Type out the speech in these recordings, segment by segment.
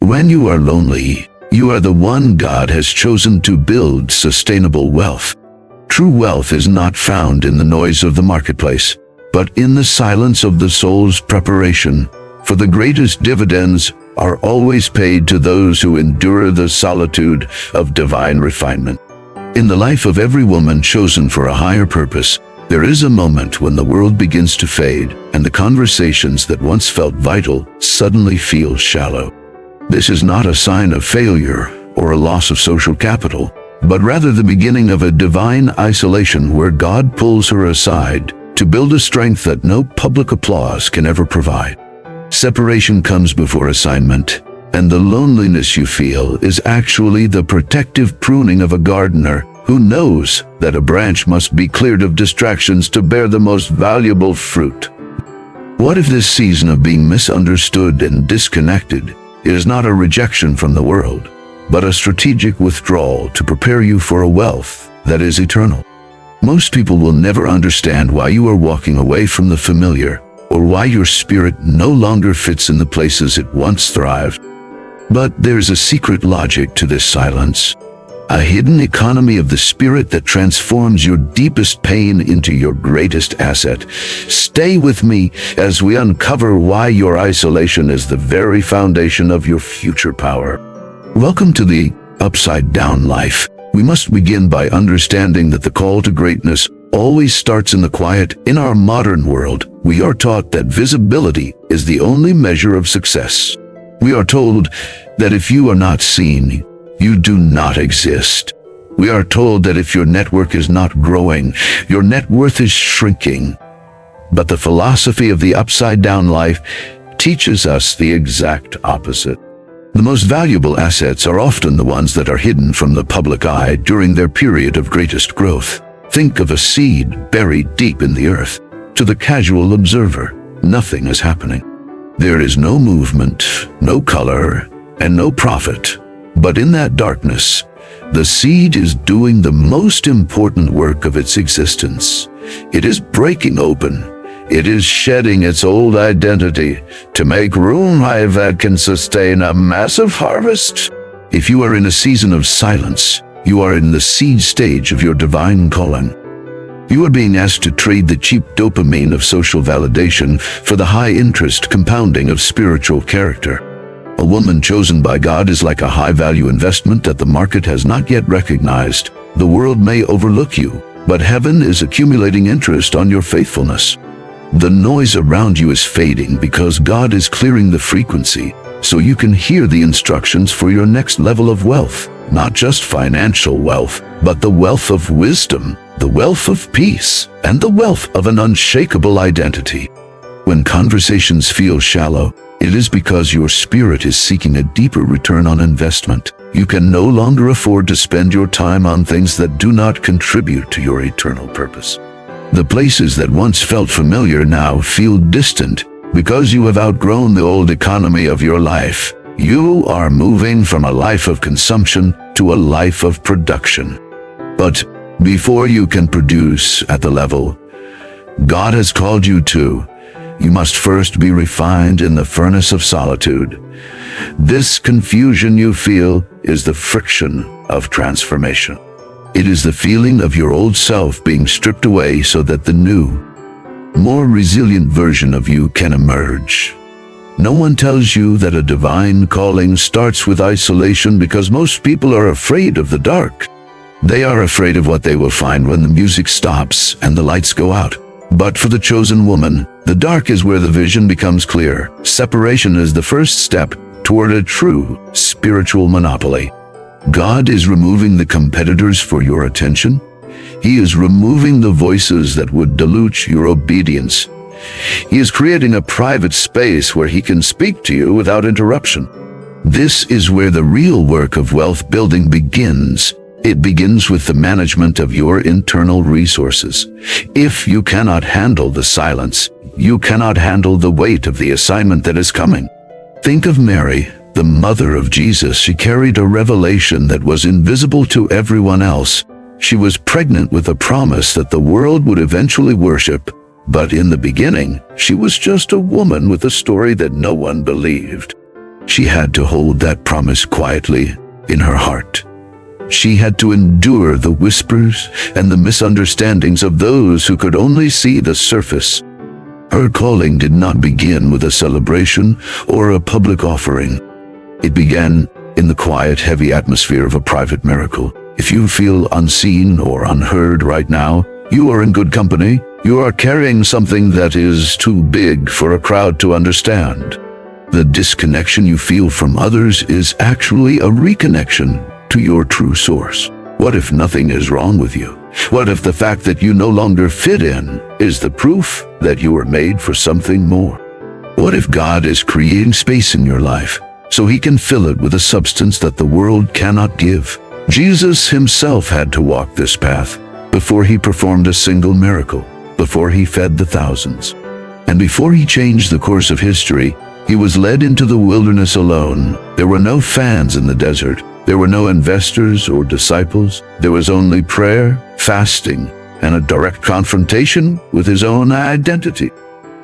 When you are lonely, you are the one God has chosen to build sustainable wealth. True wealth is not found in the noise of the marketplace, but in the silence of the soul's preparation, for the greatest dividends are always paid to those who endure the solitude of divine refinement. In the life of every woman chosen for a higher purpose, there is a moment when the world begins to fade, and the conversations that once felt vital suddenly feel shallow. This is not a sign of failure or a loss of social capital, but rather the beginning of a divine isolation where God pulls her aside to build a strength that no public applause can ever provide. Separation comes before assignment, and the loneliness you feel is actually the protective pruning of a gardener who knows that a branch must be cleared of distractions to bear the most valuable fruit. What if this season of being misunderstood and disconnected is not a rejection from the world, but a strategic withdrawal to prepare you for a wealth that is eternal? Most people will never understand why you are walking away from the familiar, or why your spirit no longer fits in the places it once thrived. But there's a secret logic to this silence, a hidden economy of the spirit that transforms your deepest pain into your greatest asset. Stay with me as we uncover why your isolation is the very foundation of your future power. Welcome to the Upside Down Life. We must begin by understanding that the call to greatness always starts in the quiet. In our modern world, we are taught that visibility is the only measure of success. We are told that if you are not seen, you do not exist. We are told that if your network is not growing, your net worth is shrinking. But the philosophy of the Upside Down Life teaches us the exact opposite. The most valuable assets are often the ones that are hidden from the public eye during their period of greatest growth. Think of a seed buried deep in the earth. To the casual observer, nothing is happening. There is no movement, no color, and no profit. But in that darkness, the seed is doing the most important work of its existence. It is breaking open. It is shedding its old identity to make room that can sustain a massive harvest. If you are in a season of silence, you are in the seed stage of your divine calling. You are being asked to trade the cheap dopamine of social validation for the high-interest compounding of spiritual character. A woman chosen by God is like a high-value investment that the market has not yet recognized. The world may overlook you, but heaven is accumulating interest on your faithfulness. The noise around you is fading because God is clearing the frequency, so you can hear the instructions for your next level of wealth. Not just financial wealth, but the wealth of wisdom, the wealth of peace, and the wealth of an unshakable identity. When conversations feel shallow, it is because your spirit is seeking a deeper return on investment. You can no longer afford to spend your time on things that do not contribute to your eternal purpose. The places that once felt familiar now feel distant because you have outgrown the old economy of your life. You are moving from a life of consumption to a life of production. But before you can produce at the level God has called you to, you must first be refined in the furnace of solitude. This confusion you feel is the friction of transformation. It is the feeling of your old self being stripped away so that the new, more resilient version of you can emerge. No one tells you that a divine calling starts with isolation because most people are afraid of the dark. They are afraid of what they will find when the music stops and the lights go out. But for the chosen woman, the dark is where the vision becomes clear. Separation is the first step toward a true spiritual monopoly. God is removing the competitors for your attention. He is removing the voices that would dilute your obedience. He is creating a private space where he can speak to you without interruption. This is where the real work of wealth building begins. It begins with the management of your internal resources. If you cannot handle the silence, you cannot handle the weight of the assignment that is coming. Think of Mary, the mother of Jesus. She carried a revelation that was invisible to everyone else. She was pregnant with a promise that the world would eventually worship, but in the beginning, she was just a woman with a story that no one believed. She had to hold that promise quietly in her heart. She had to endure the whispers and the misunderstandings of those who could only see the surface. Her calling did not begin with a celebration or a public offering. It began in the quiet, heavy atmosphere of a private miracle. If you feel unseen or unheard right now, you are in good company. You are carrying something that is too big for a crowd to understand. The disconnection you feel from others is actually a reconnection to your true source. What if nothing is wrong with you? What if the fact that you no longer fit in is the proof that you were made for something more? What if God is creating space in your life so he can fill it with a substance that the world cannot give? Jesus himself had to walk this path before he performed a single miracle, before he fed the thousands, and before he changed the course of history. He was led into the wilderness alone. There were no fans in the desert. There were no investors or disciples. There was only prayer, fasting, and a direct confrontation with his own identity.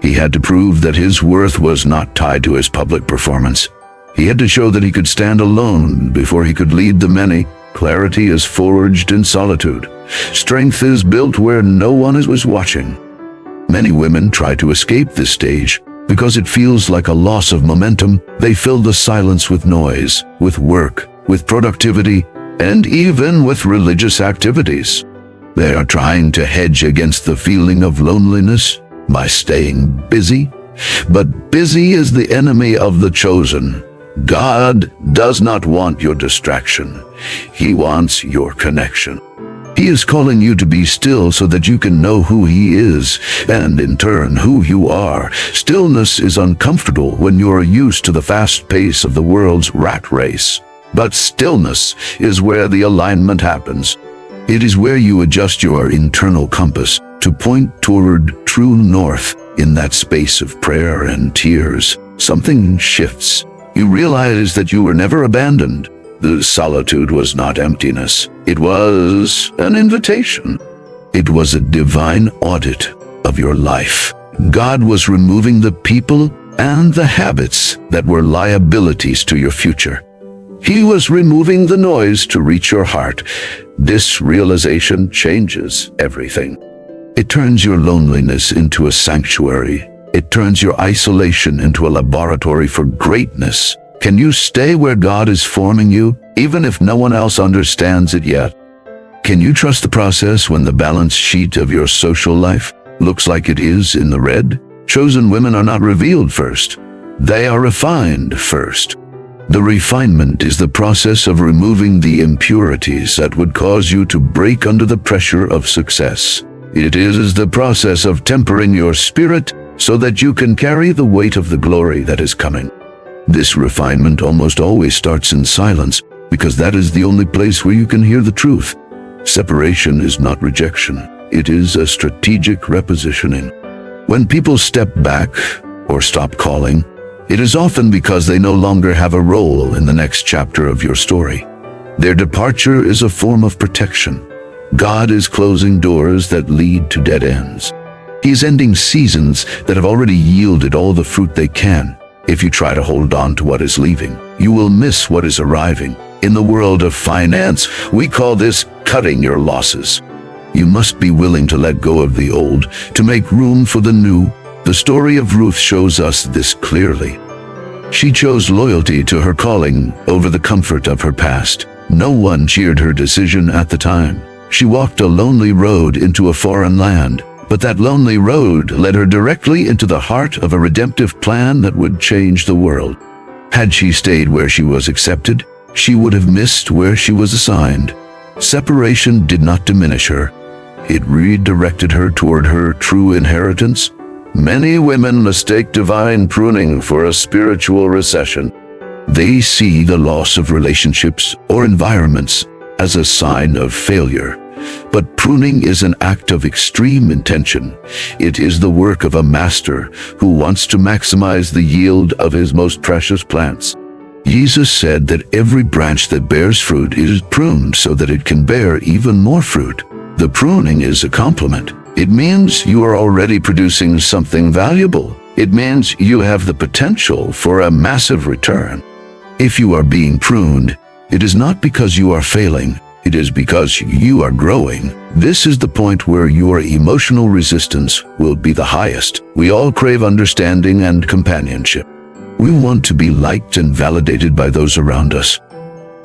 He had to prove that his worth was not tied to his public performance. He had to show that he could stand alone before he could lead the many. Clarity is forged in solitude. Strength is built where no one was watching. Many women try to escape this stage because it feels like a loss of momentum. They fill the silence with noise, with work, with productivity, and even with religious activities. They are trying to hedge against the feeling of loneliness by staying busy. But busy is the enemy of the chosen. God does not want your distraction. He wants your connection. He is calling you to be still so that you can know who he is, and in turn who you are. Stillness is uncomfortable when you are used to the fast pace of the world's rat race. But stillness is where the alignment happens. It is where you adjust your internal compass to point toward true north. In that space of prayer and tears, something shifts. You realize that you were never abandoned. The solitude was not emptiness. It was an invitation. It was a divine audit of your life. God was removing the people and the habits that were liabilities to your future. He was removing the noise to reach your heart. This realization changes everything. It turns your loneliness into a sanctuary. It turns your isolation into a laboratory for greatness. Can you stay where God is forming you, even if no one else understands it yet? Can you trust the process when the balance sheet of your social life looks like it is in the red? Chosen women are not revealed first. They are refined first. The refinement is the process of removing the impurities that would cause you to break under the pressure of success. It is the process of tempering your spirit so that you can carry the weight of the glory that is coming. This refinement almost always starts in silence, because that is the only place where you can hear the truth. Separation is not rejection. It is a strategic repositioning. When people step back or stop calling, it is often because they no longer have a role in the next chapter of your story. Their departure is a form of protection. God is closing doors that lead to dead ends. He is ending seasons that have already yielded all the fruit they can. If you try to hold on to what is leaving, you will miss what is arriving. In the world of finance, we call this cutting your losses. You must be willing to let go of the old to make room for the new. The story of Ruth shows us this clearly. She chose loyalty to her calling over the comfort of her past. No one cheered her decision at the time. She walked a lonely road into a foreign land, but that lonely road led her directly into the heart of a redemptive plan that would change the world. Had she stayed where she was accepted, she would have missed where she was assigned. Separation did not diminish her. It redirected her toward her true inheritance. Many women mistake divine pruning for a spiritual recession. They see the loss of relationships or environments as a sign of failure. But pruning is an act of extreme intention. It is the work of a master who wants to maximize the yield of his most precious plants. Jesus said that every branch that bears fruit is pruned so that it can bear even more fruit. The pruning is a compliment. It means you are already producing something valuable. It means you have the potential for a massive return. If you are being pruned, it is not because you are failing, it is because you are growing. This is the point where your emotional resistance will be the highest. We all crave understanding and companionship. We want to be liked and validated by those around us.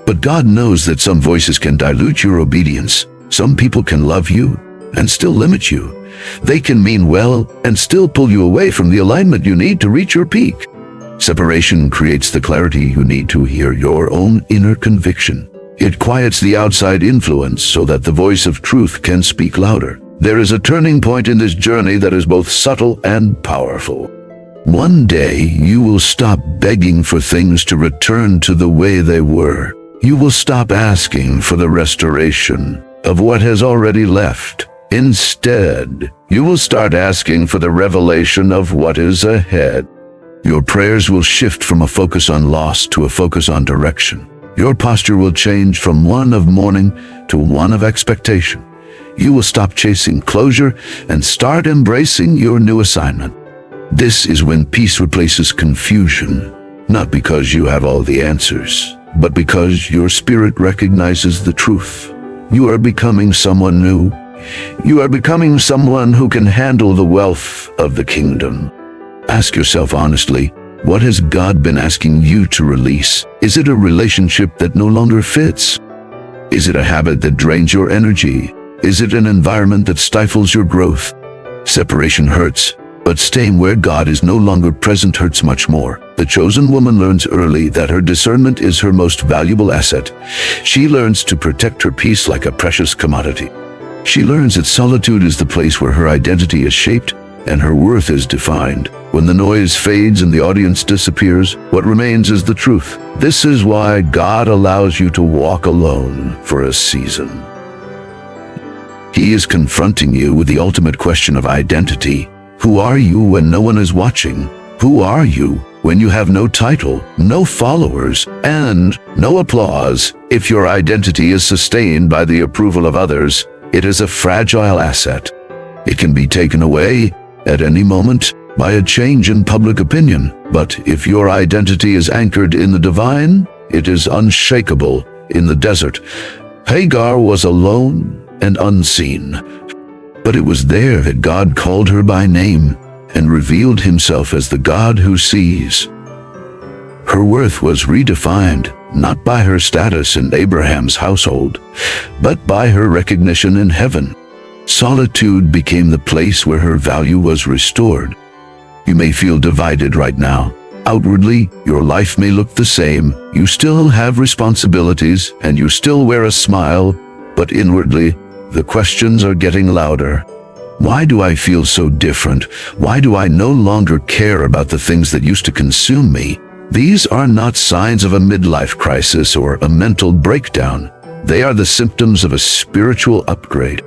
But God knows that some voices can dilute your obedience. Some people can love you and still limit you. They can mean well and still pull you away from the alignment you need to reach your peak. Separation creates the clarity you need to hear your own inner conviction. It quiets the outside influence so that the voice of truth can speak louder. There is a turning point in this journey that is both subtle and powerful. One day, you will stop begging for things to return to the way they were. You will stop asking for the restoration of what has already left. Instead, you will start asking for the revelation of what is ahead. Your prayers will shift from a focus on loss to a focus on direction. Your posture will change from one of mourning to one of expectation. You will stop chasing closure and start embracing your new assignment. This is when peace replaces confusion, not because you have all the answers, but because your spirit recognizes the truth. You are becoming someone new. You are becoming someone who can handle the wealth of the kingdom. Ask yourself honestly, what has God been asking you to release? Is it a relationship that no longer fits? Is it a habit that drains your energy? Is it an environment that stifles your growth? Separation hurts, but staying where God is no longer present hurts much more. The chosen woman learns early that her discernment is her most valuable asset. She learns to protect her peace like a precious commodity. She learns that solitude is the place where her identity is shaped and her worth is defined. When the noise fades and the audience disappears, what remains is the truth. This is why God allows you to walk alone for a season. He is confronting you with the ultimate question of identity. Who are you when no one is watching? Who are you when you have no title, no followers, and no applause? If your identity is sustained by the approval of others, it is a fragile asset. It can be taken away at any moment by a change in public opinion. But if your identity is anchored in the divine, it is unshakable. In the desert, Hagar was alone and unseen. But it was there that God called her by name and revealed himself as the God who sees. Her worth was redefined, not by her status in Abraham's household, but by her recognition in heaven. Solitude became the place where her value was restored. You may feel divided right now. Outwardly, your life may look the same. You still have responsibilities and you still wear a smile, but inwardly, the questions are getting louder. Why do I feel so different? Why do I no longer care about the things that used to consume me? These are not signs of a midlife crisis or a mental breakdown. They are the symptoms of a spiritual upgrade.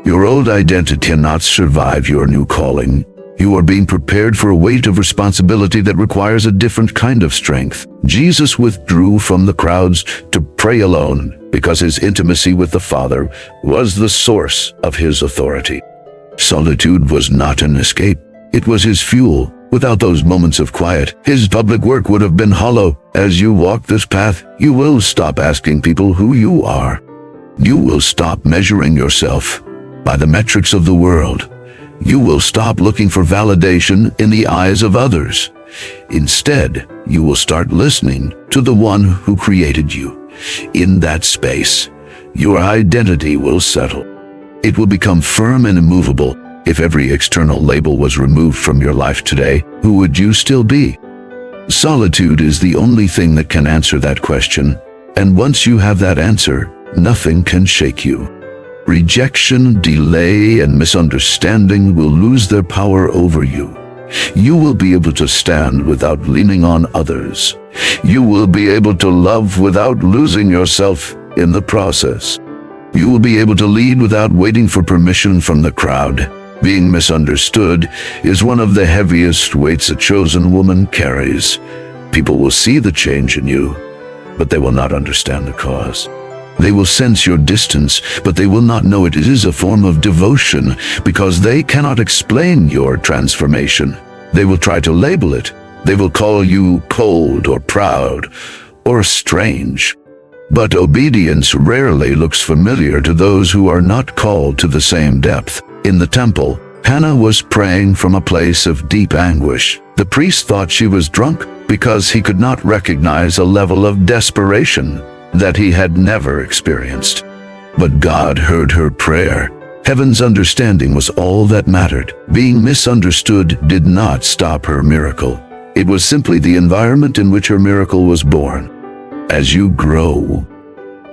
Your old identity cannot survive your new calling. You are being prepared for a weight of responsibility that requires a different kind of strength. Jesus withdrew from the crowds to pray alone because his intimacy with the Father was the source of his authority. Solitude was not an escape. It was his fuel. Without those moments of quiet, his public work would have been hollow. As you walk this path, you will stop asking people who you are. You will stop measuring yourself by the metrics of the world. You will stop looking for validation in the eyes of others. Instead, you will start listening to the one who created you. In that space, your identity will settle. It will become firm and immovable. If every external label was removed from your life today, who would you still be? Solitude is the only thing that can answer that question, and once you have that answer, nothing can shake you. Rejection, delay, and misunderstanding will lose their power over you. You will be able to stand without leaning on others. You will be able to love without losing yourself in the process. You will be able to lead without waiting for permission from the crowd. Being misunderstood is one of the heaviest weights a chosen woman carries. People will see the change in you, but they will not understand the cause. They will sense your distance, but they will not know it is a form of devotion because they cannot explain your transformation. They will try to label it. They will call you cold or proud or strange. But obedience rarely looks familiar to those who are not called to the same depth. In the temple, Hannah was praying from a place of deep anguish. The priest thought she was drunk because he could not recognize a level of desperation that he had never experienced. But God heard her prayer. Heaven's understanding was all that mattered. Being misunderstood did not stop her miracle. It was simply the environment in which her miracle was born. As you grow,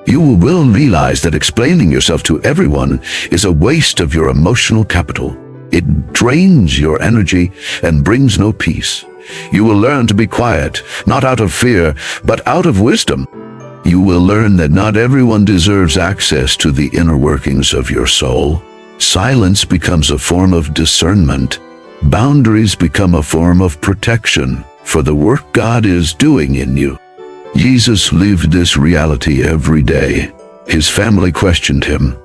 you will realize that explaining yourself to everyone is a waste of your emotional capital. It drains your energy and brings no peace. You will learn to be quiet, not out of fear, but out of wisdom. You will learn that not everyone deserves access to the inner workings of your soul. Silence becomes a form of discernment. Boundaries become a form of protection for the work God is doing in you. Jesus lived this reality every day. His family questioned him.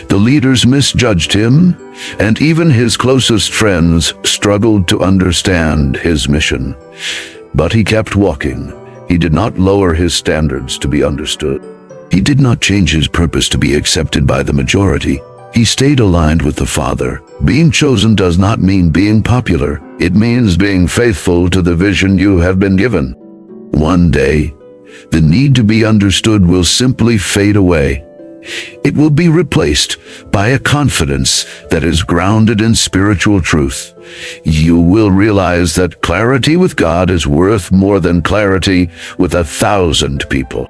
The leaders misjudged him, and even his closest friends struggled to understand his mission. But he kept walking. He did not lower his standards to be understood. He did not change his purpose to be accepted by the majority. He stayed aligned with the Father. Being chosen does not mean being popular. It means being faithful to the vision you have been given. One day, the need to be understood will simply fade away. It will be replaced by a confidence that is grounded in spiritual truth. You will realize that clarity with God is worth more than clarity with 1,000 people.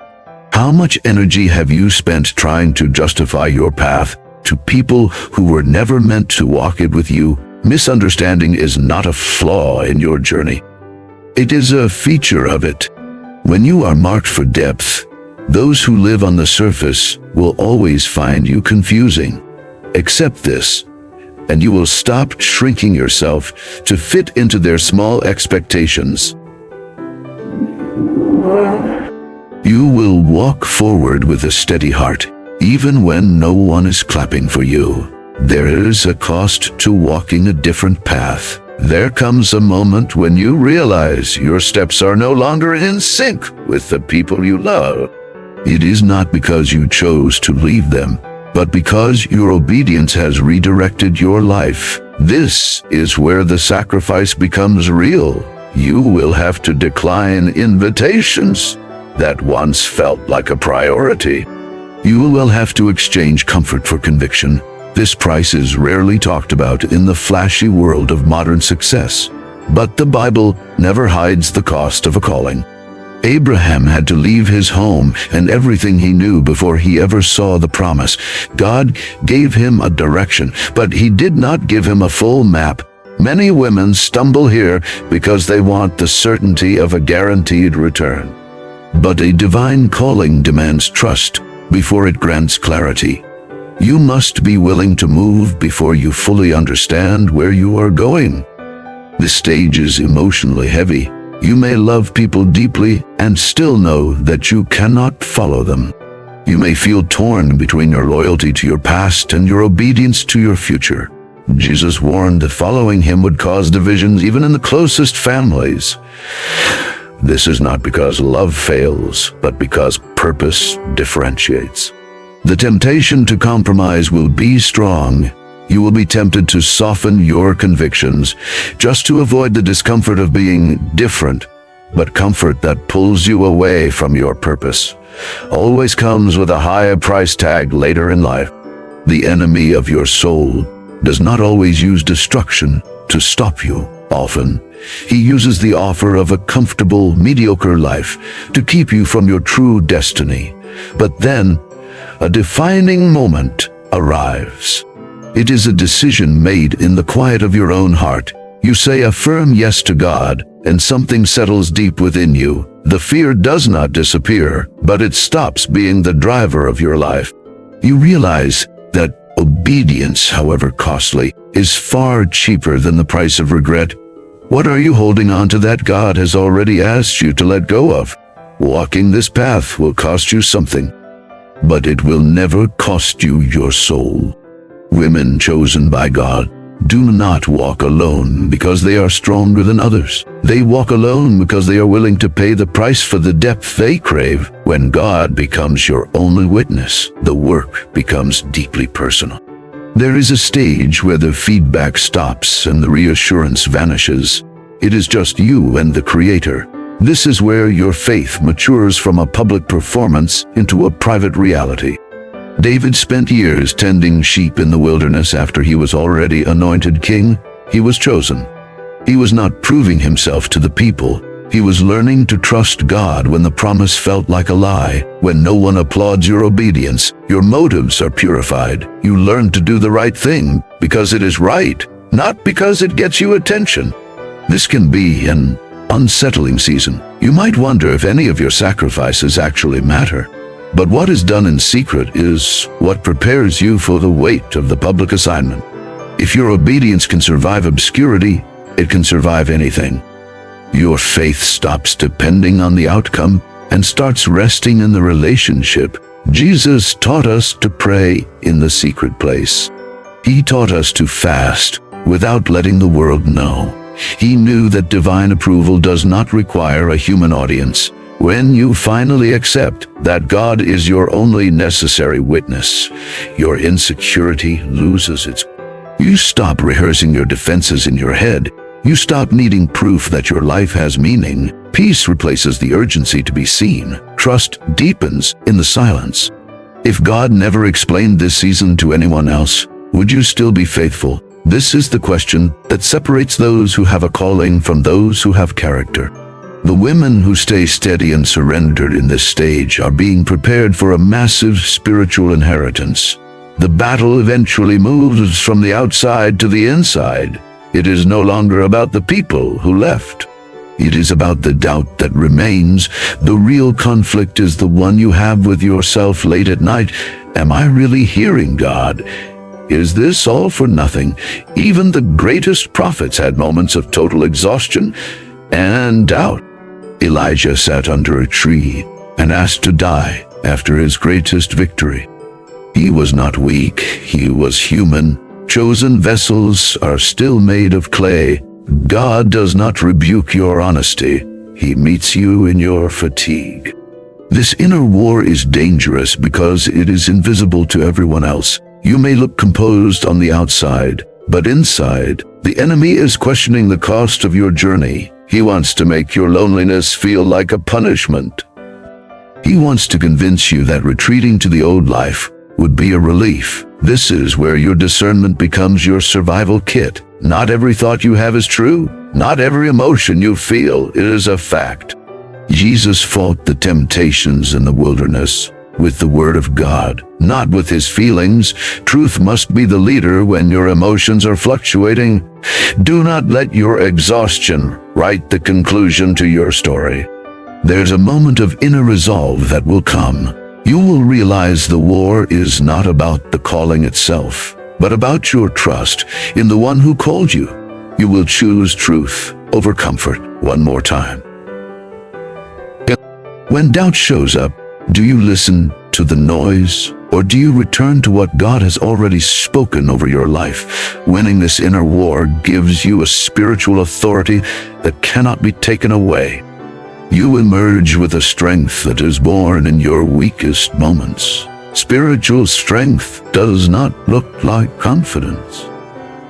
How much energy have you spent trying to justify your path to people who were never meant to walk it with you? Misunderstanding is not a flaw in your journey. It is a feature of it. When you are marked for depth, those who live on the surface will always find you confusing. Accept this, and you will stop shrinking yourself to fit into their small expectations. You will walk forward with a steady heart, even when no one is clapping for you. There is a cost to walking a different path. There comes a moment when you realize your steps are no longer in sync with the people you love. It is not because you chose to leave them, but because your obedience has redirected your life. This is where the sacrifice becomes real. You will have to decline invitations that once felt like a priority. You will have to exchange comfort for conviction. This price is rarely talked about in the flashy world of modern success. But the Bible never hides the cost of a calling. Abraham had to leave his home and everything he knew before he ever saw the promise. God gave him a direction, but he did not give him a full map. Many women stumble here because they want the certainty of a guaranteed return. But a divine calling demands trust before it grants clarity. You must be willing to move before you fully understand where you are going. This stage is emotionally heavy. You may love people deeply and still know that you cannot follow them. You may feel torn between your loyalty to your past and your obedience to your future. Jesus warned that following him would cause divisions even in the closest families. This is not because love fails, but because purpose differentiates. The temptation to compromise will be strong. You will be tempted to soften your convictions just to avoid the discomfort of being different. But comfort that pulls you away from your purpose always comes with a higher price tag later in life. The enemy of your soul does not always use destruction to stop you. Often, he uses the offer of a comfortable, mediocre life to keep you from your true destiny. But then, a defining moment arrives. It is a decision made in the quiet of your own heart. You say a firm yes to God, and something settles deep within you. The fear does not disappear, but it stops being the driver of your life. You realize that obedience, however costly, is far cheaper than the price of regret. What are you holding on to that God has already asked you to let go of? Walking this path will cost you something, but it will never cost you your soul. Women chosen by God do not walk alone because they are stronger than others. They walk alone because they are willing to pay the price for the depth they crave. When God becomes your only witness, the work becomes deeply personal. There is a stage where the feedback stops and the reassurance vanishes. It is just you and the Creator. This is where your faith matures from a public performance into a private reality. David spent years tending sheep in the wilderness after he was already anointed king. He was chosen. He was not proving himself to the people. He was learning to trust God when the promise felt like a lie. When no one applauds your obedience, your motives are purified. You learn to do the right thing because it is right, not because it gets you attention. This can be an unsettling season. You might wonder if any of your sacrifices actually matter. But what is done in secret is what prepares you for the weight of the public assignment. If your obedience can survive obscurity, it can survive anything. Your faith stops depending on the outcome and starts resting in the relationship. Jesus taught us to pray in the secret place. He taught us to fast without letting the world know. He knew that divine approval does not require a human audience. When you finally accept that God is your only necessary witness, your insecurity loses its. You stop rehearsing your defenses in your head. You stop needing proof that your life has meaning. Peace replaces the urgency to be seen. Trust deepens in the silence. If God never explained this season to anyone else, would you still be faithful? This is the question that separates those who have a calling from those who have character. The women who stay steady and surrendered in this stage are being prepared for a massive spiritual inheritance. The battle eventually moves from the outside to the inside. It is no longer about the people who left. It is about the doubt that remains. The real conflict is the one you have with yourself late at night. Am I really hearing God? Is this all for nothing? Even the greatest prophets had moments of total exhaustion and doubt. Elijah sat under a tree and asked to die after his greatest victory. He was not weak, he was human. Chosen vessels are still made of clay. God does not rebuke your honesty. He meets you in your fatigue. This inner war is dangerous because it is invisible to everyone else. You may look composed on the outside, but inside, the enemy is questioning the cost of your journey. He wants to make your loneliness feel like a punishment. He wants to convince you that retreating to the old life would be a relief. This is where your discernment becomes your survival kit. Not every thought you have is true. Not every emotion you feel is a fact. Jesus fought the temptations in the wilderness with the Word of God, not with his feelings. Truth must be the leader when your emotions are fluctuating. Do not let your exhaustion write the conclusion to your story. There's a moment of inner resolve that will come. You will realize the war is not about the calling itself, but about your trust in the one who called you. You will choose truth over comfort one more time. When doubt shows up, do you listen to the noise, or do you return to what God has already spoken over your life? Winning this inner war gives you a spiritual authority that cannot be taken away. You emerge with a strength that is born in your weakest moments. Spiritual strength does not look like confidence.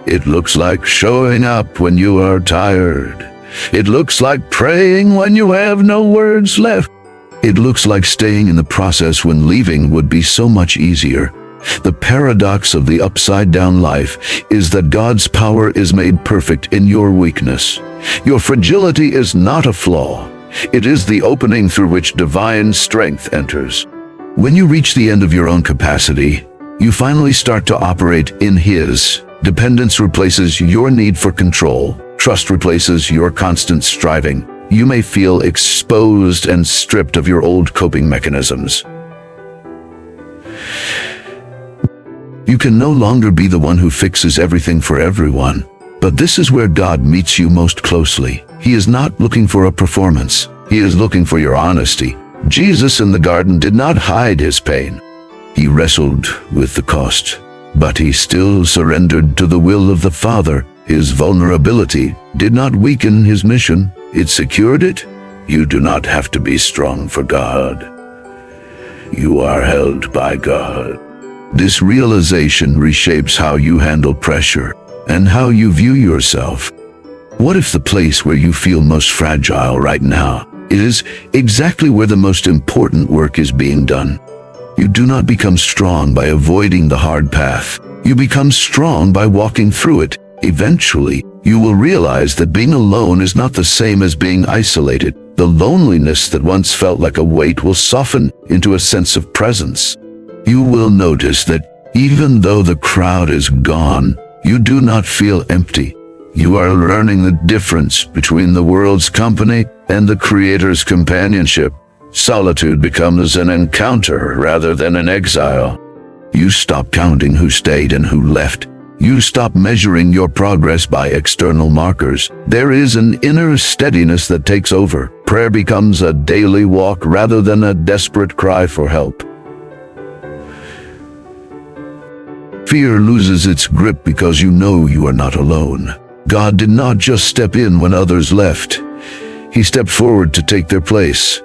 It looks like showing up when you are tired. It looks like praying when you have no words left. It looks like staying in the process when leaving would be so much easier. The paradox of the upside-down life is that God's power is made perfect in your weakness. Your fragility is not a flaw. It is the opening through which divine strength enters. When you reach the end of your own capacity, you finally start to operate in His. Dependence replaces your need for control. Trust replaces your constant striving. You may feel exposed and stripped of your old coping mechanisms. You can no longer be the one who fixes everything for everyone. But this is where God meets you most closely. He is not looking for a performance. He is looking for your honesty. Jesus in the garden did not hide his pain. He wrestled with the cost. But he still surrendered to the will of the Father. His vulnerability did not weaken his mission, it secured it. You do not have to be strong for God. You are held by God. This realization reshapes how you handle pressure and how you view yourself. What if the place where you feel most fragile right now is exactly where the most important work is being done? You do not become strong by avoiding the hard path. You become strong by walking through it. Eventually, you will realize that being alone is not the same as being isolated. The loneliness that once felt like a weight will soften into a sense of presence. You will notice that even though the crowd is gone, you do not feel empty. You are learning the difference between the world's company and the Creator's companionship. Solitude becomes an encounter rather than an exile. You stop counting who stayed and who left. You stop measuring your progress by external markers. There is an inner steadiness that takes over. Prayer becomes a daily walk rather than a desperate cry for help. Fear loses its grip because you know you are not alone. God did not just step in when others left. He stepped forward to take their place.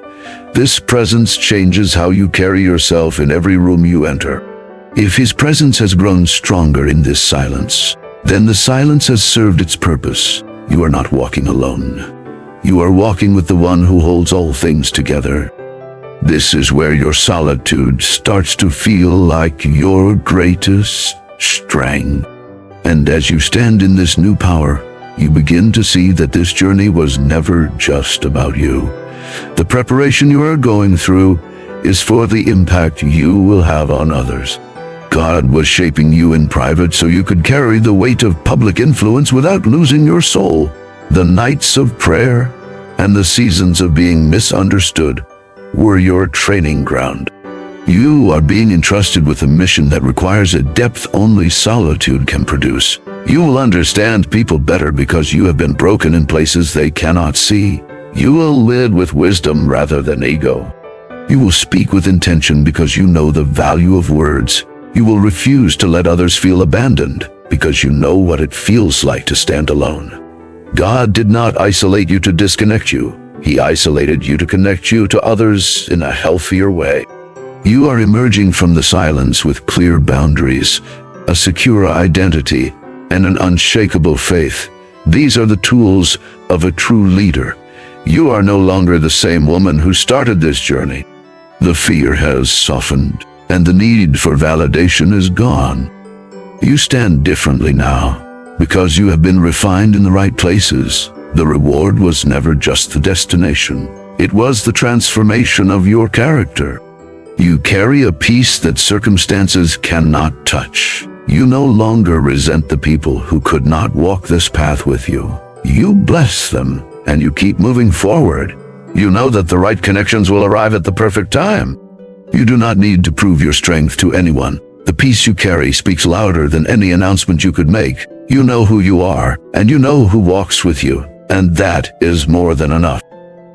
This presence changes how you carry yourself in every room you enter. If His presence has grown stronger in this silence, then the silence has served its purpose. You are not walking alone. You are walking with the one who holds all things together. This is where your solitude starts to feel like your greatest strength. And as you stand in this new power, you begin to see that this journey was never just about you. The preparation you are going through is for the impact you will have on others. God was shaping you in private so you could carry the weight of public influence without losing your soul. The nights of prayer and the seasons of being misunderstood were your training ground. You are being entrusted with a mission that requires a depth only solitude can produce. You will understand people better because you have been broken in places they cannot see. You will lead with wisdom rather than ego. You will speak with intention because you know the value of words. You will refuse to let others feel abandoned because you know what it feels like to stand alone. God did not isolate you to disconnect you. He isolated you to connect you to others in a healthier way. You are emerging from the silence with clear boundaries, a secure identity, and an unshakable faith. These are the tools of a true leader. You are no longer the same woman who started this journey. The fear has softened, and the need for validation is gone. You stand differently now, because you have been refined in the right places. The reward was never just the destination. It was the transformation of your character. You carry a peace that circumstances cannot touch. You no longer resent the people who could not walk this path with you. You bless them, and you keep moving forward. You know that the right connections will arrive at the perfect time. You do not need to prove your strength to anyone. The peace you carry speaks louder than any announcement you could make. You know who you are, and you know who walks with you, and that is more than enough.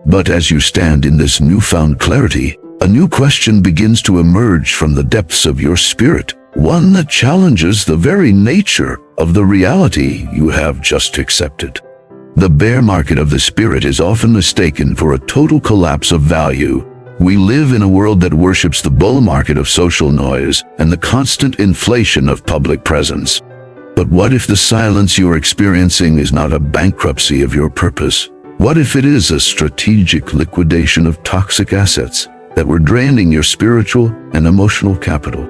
But as you stand in this newfound clarity, a new question begins to emerge from the depths of your spirit, one that challenges the very nature of the reality you have just accepted. The bear market of the spirit is often mistaken for a total collapse of value. We live in a world that worships the bull market of social noise and the constant inflation of public presence. But what if the silence you're experiencing is not a bankruptcy of your purpose? What if it is a strategic liquidation of toxic assets that were draining your spiritual and emotional capital?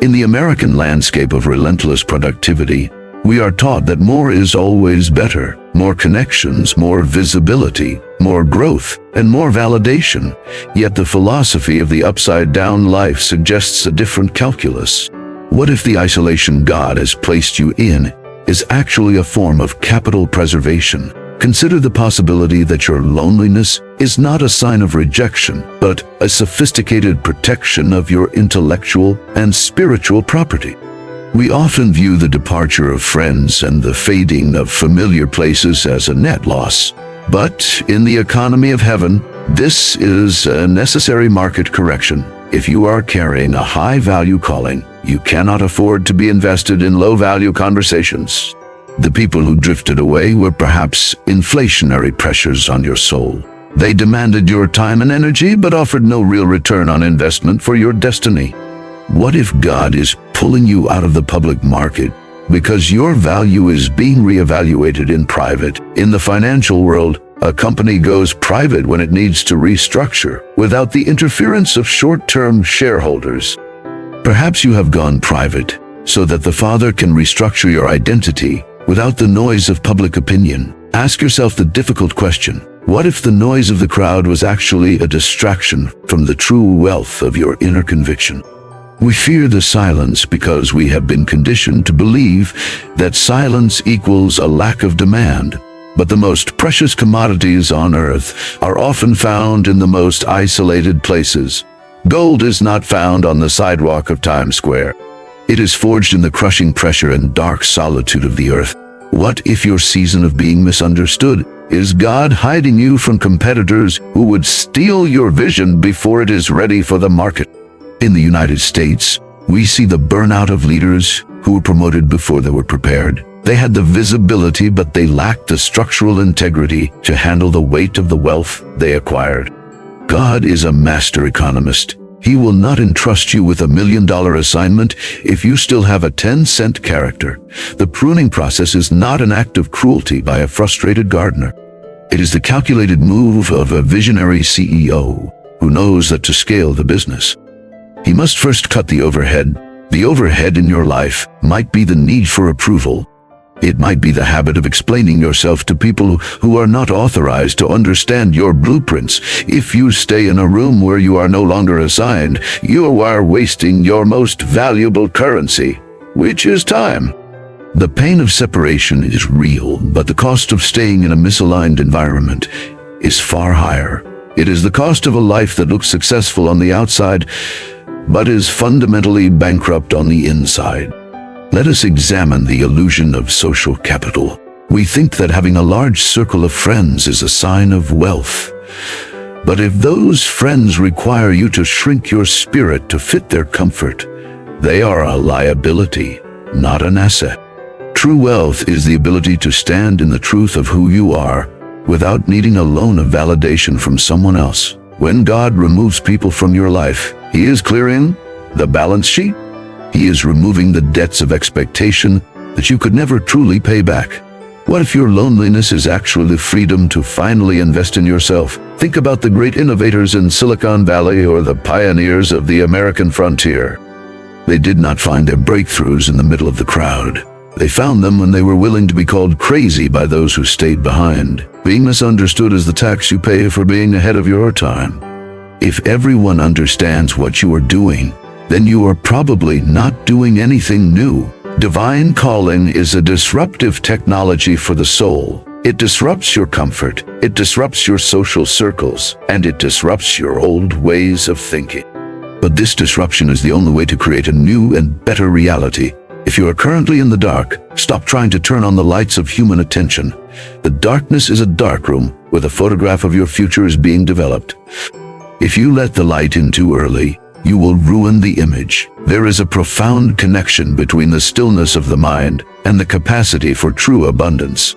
In the American landscape of relentless productivity, we are taught that more is always better. More connections, more visibility, more growth, and more validation. Yet the philosophy of the upside-down life suggests a different calculus. What if the isolation God has placed you in is actually a form of capital preservation? Consider the possibility that your loneliness is not a sign of rejection, but a sophisticated protection of your intellectual and spiritual property. We often view the departure of friends and the fading of familiar places as a net loss. But in the economy of heaven, this is a necessary market correction. If you are carrying a high-value calling, You cannot afford to be invested in low-value conversations. The people who drifted away were perhaps inflationary pressures on your soul. They demanded your time and energy, but offered no real return on investment for your destiny. What if God is pulling you out of the public market because your value is being reevaluated in private? In the financial world, a company goes private when it needs to restructure without the interference of short-term shareholders. Perhaps you have gone private so that the Father can restructure your identity without the noise of public opinion. Ask yourself the difficult question: what if the noise of the crowd was actually a distraction from the true wealth of your inner conviction? We fear the silence because we have been conditioned to believe that silence equals a lack of demand. But the most precious commodities on earth are often found in the most isolated places. Gold is not found on the sidewalk of Times Square. It is forged in the crushing pressure and dark solitude of the earth. What if your season of being misunderstood is God hiding you from competitors who would steal your vision before it is ready for the market? In the United States, we see the burnout of leaders who were promoted before they were prepared. They had the visibility, but they lacked the structural integrity to handle the weight of the wealth they acquired. God is a master economist. He will not entrust you with $1 million assignment if you still have a 10-cent character. The pruning process is not an act of cruelty by a frustrated gardener. It is the calculated move of a visionary CEO who knows that to scale the business, he must first cut the overhead. The overhead in your life might be the need for approval. It might be the habit of explaining yourself to people who are not authorized to understand your blueprints. If you stay in a room where you are no longer assigned, you are wasting your most valuable currency, which is time. The pain of separation is real, but the cost of staying in a misaligned environment is far higher. It is the cost of a life that looks successful on the outside, but is fundamentally bankrupt on the inside. Let us examine the illusion of social capital. We think that having a large circle of friends is a sign of wealth. But if those friends require you to shrink your spirit to fit their comfort, they are a liability, not an asset. True wealth is the ability to stand in the truth of who you are without needing a loan of validation from someone else. When God removes people from your life, He is clearing the balance sheet. He is removing the debts of expectation that you could never truly pay back. What if your loneliness is actually the freedom to finally invest in yourself? Think about the great innovators in Silicon Valley or the pioneers of the American frontier. They did not find their breakthroughs in the middle of the crowd. They found them when they were willing to be called crazy by those who stayed behind. Being misunderstood is the tax you pay for being ahead of your time. If everyone understands what you are doing, then you are probably not doing anything new. Divine calling is a disruptive technology for the soul. It disrupts your comfort, it disrupts your social circles, and it disrupts your old ways of thinking. But this disruption is the only way to create a new and better reality. If you are currently in the dark, stop trying to turn on the lights of human attention. The darkness is a dark room where the photograph of your future is being developed. If you let the light in too early, you will ruin the image. There is a profound connection between the stillness of the mind and the capacity for true abundance.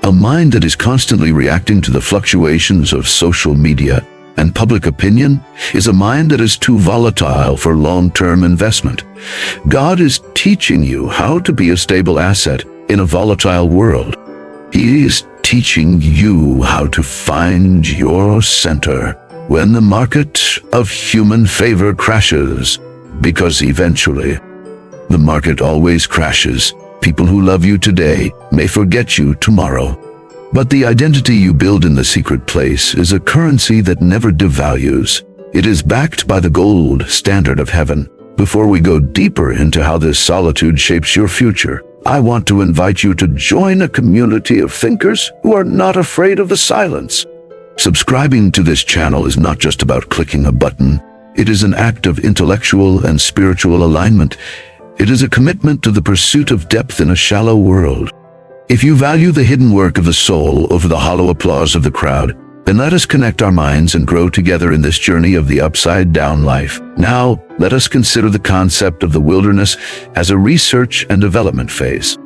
A mind that is constantly reacting to the fluctuations of social media and public opinion is a mind that is too volatile for long-term investment. God is teaching you how to be a stable asset in a volatile world. He is teaching you how to find your center when the market of human favor crashes, because eventually, the market always crashes. People who love you today may forget you tomorrow. But the identity you build in the secret place is a currency that never devalues. It is backed by the gold standard of heaven. Before we go deeper into how this solitude shapes your future, I want to invite you to join a community of thinkers who are not afraid of the silence. Subscribing to this channel is not just about clicking a button. It is an act of intellectual and spiritual alignment. It is a commitment to the pursuit of depth in a shallow world. If you value the hidden work of the soul over the hollow applause of the crowd, And let us connect our minds and grow together in this journey of the upside-down life. Now, let us consider the concept of the wilderness as a research and development phase.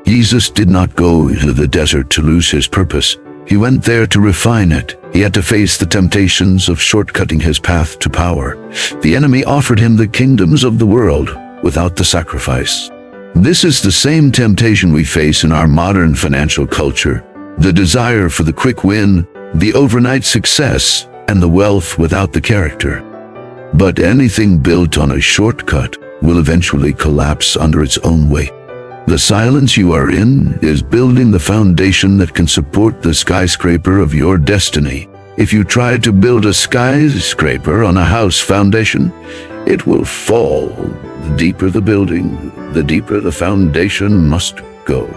Jesus did not go into the desert to lose his purpose. He went there to refine it. He had to face the temptations of shortcutting his path to power. The enemy offered him the kingdoms of the world without the sacrifice. This is the same temptation we face in our modern financial culture. The desire for the quick win, the overnight success, and the wealth without the character. But anything built on a shortcut will eventually collapse under its own weight. The silence you are in is building the foundation that can support the skyscraper of your destiny. If you try to build a skyscraper on a house foundation, it will fall. The deeper the building, the deeper the foundation must go.